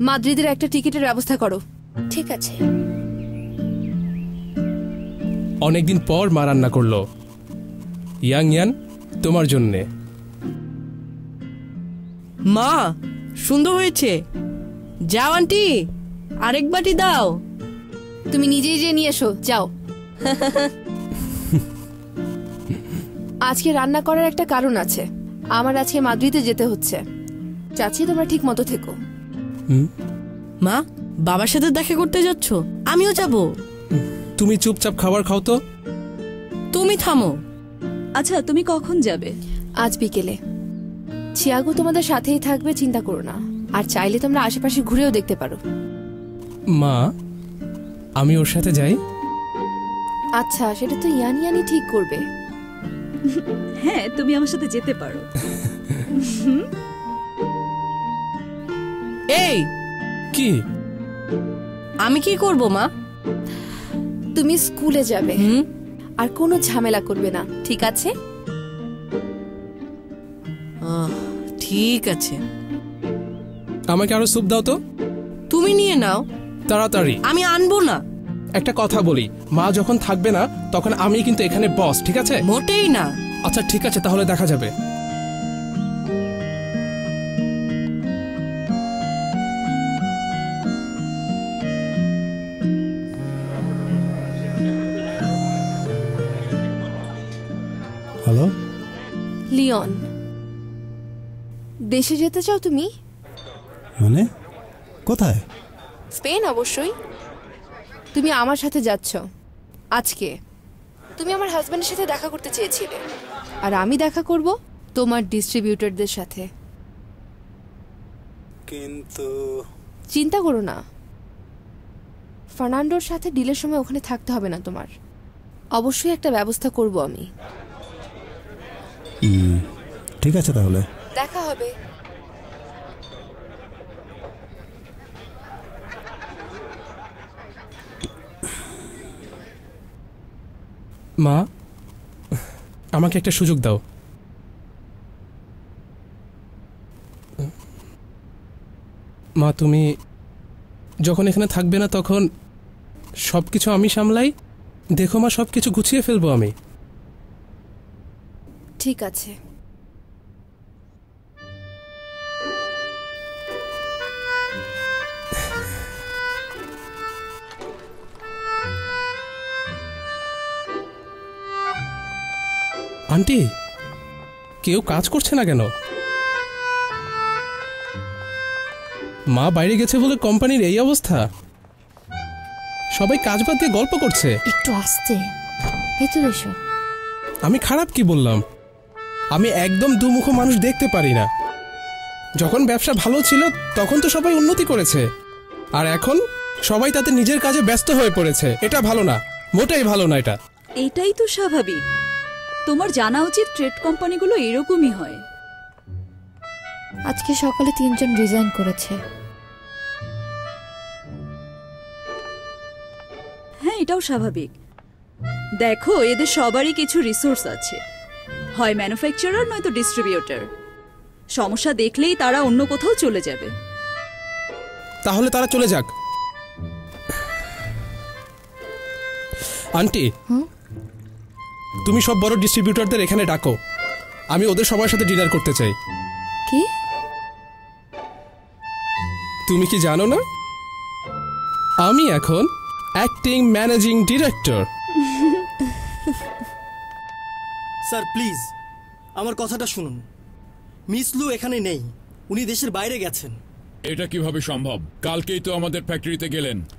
মাদ্রিদের একটা টিকিটের ব্যবস্থা করো। ঠিক আছে। অনেকদিন পর মা রান্না করলো। ইয়াং ইয়ান, তোমার জন্যে। মা, সুন্দর হয়েছে। যাও আন্টি, আরেক বাটি দাও। তুমি নিজেই যে নিয়ে এসো, যাও। আজকে রান্না করার একটা কারণ আছে। আমার আজকে মাদ্রিদে যেতে হচ্ছে। চাচ্ছি তোমরা ঠিক মতো থেকো। মা, বাবার সাথে দেখা করতে যাচ্ছ? আমিও যাব। তুমি চুপচাপ খাবার খাও তো। তুমি থামো। আচ্ছা, তুমি কখন যাবে? আজ বিকেলে। চিয়াগো তোমাদের সাথেই থাকবে, চিন্তা করো না। আর চাইলে তোমরা আশেপাশে ঘুরেও দেখতে পারো। মা, আমি ওর সাথে যাই? আচ্ছা, সেটা তো ইয়ানি ইয়ানি ঠিক করবে। হ্যাঁ, তুমি আমার সাথে যেতে পারো। এই, কি? আমি কি করব মা? তুমি স্কুলে যাবে আর কোনো ঝামেলা করবে না, ঠিক আছে? ঠিক আছে। আমাকে আরো স্যুপ দাও তো। তুমি নিয়ে নাও। তাড়াতাড়ি। আমি আনবো না। একটা কথা বলি, মা যখন থাকবে না তখন আমি কিন্তু এখানে বস, ঠিক আছে? মোটেই না। আচ্ছা ঠিক আছে, তাহলে দেখা যাবে। হ্যালো লিওন, দেশে যেতে চাও তুমি? মানে কোথায়? স্পেন অবশ্যই। তুমি আমার সাথে যাচ্ছ আজকে। তুমি আমার হাজবেন্ডের সাথে দেখা করতে চেয়েছিলে, আর আমি দেখা করব তোমার ডিস্ট্রিবিউটরদের সাথে। কিন্তু চিন্তা করো না, ফার্নান্ডোর সাথে ডিলের সময় ওখানে থাকতে হবে না তোমার। অবশ্যই একটা ব্যবস্থা করব আমি। ঠিক আছে, তাহলে দেখা হবে। মা, আমাকে একটা সুযোগ দাও। মা, তুমি যখন এখানে থাকবে না তখন সবকিছু আমি সামলাই। দেখো মা, সবকিছু গুছিয়ে ফেলবো আমি। ঠিক আছে। আন্টি, কেউ কাজ করছে না কেন? মা বাইরে গেছে বলে কোম্পানির এই অবস্থা। সবাই কাজ বাদ দিয়ে গল্প করছে। একটু আস্তে, ভেতরে এসো। আমি খারাপ কি বললাম? আমি একদম দুমুখো মানুষ দেখতে পারি না। যখন ব্যবসা ভালো ছিল তখন তো সবাই উন্নতি করেছে, আর এখন সবাই তাতে নিজের কাজে ব্যস্ত হয়ে পড়েছে। এটা ভালো না, মোটেই ভালো না এটা। এটাই তো স্বাভাবিক। তোমার জানা উচিত ট্রেড কোম্পানিগুলো এরকমই হয়। আজকে সকালে 3 জন রিজাইন করেছে। হ্যাঁ, এটাও স্বাভাবিক। দেখো, এদের সবারই কিছু রিসোর্স আছে, হয় ম্যানুফ্যাকচারার নয়তো ডিস্ট্রিবিউটর। সমস্যা দেখলেই তারা অন্য কোথাও চলে যাবে। তাহলে তারা চলে যাক। আন্টি, তুমি সব বড় ডিস্ট্রিবিউটরদের এখানে ডাকো। আমি ওদের সবার সাথে ডিনার করতে চাই। কি? তুমি কি জানো না, আমি এখন acting managing director. Sir please আমার কথাটা শুনুন। মিস লু এখানে নেই, উনি দেশের বাইরে গেছেন। এটা কিভাবে সম্ভব? কালকেই তো আমাদের ফ্যাক্টরিতে গেলেন।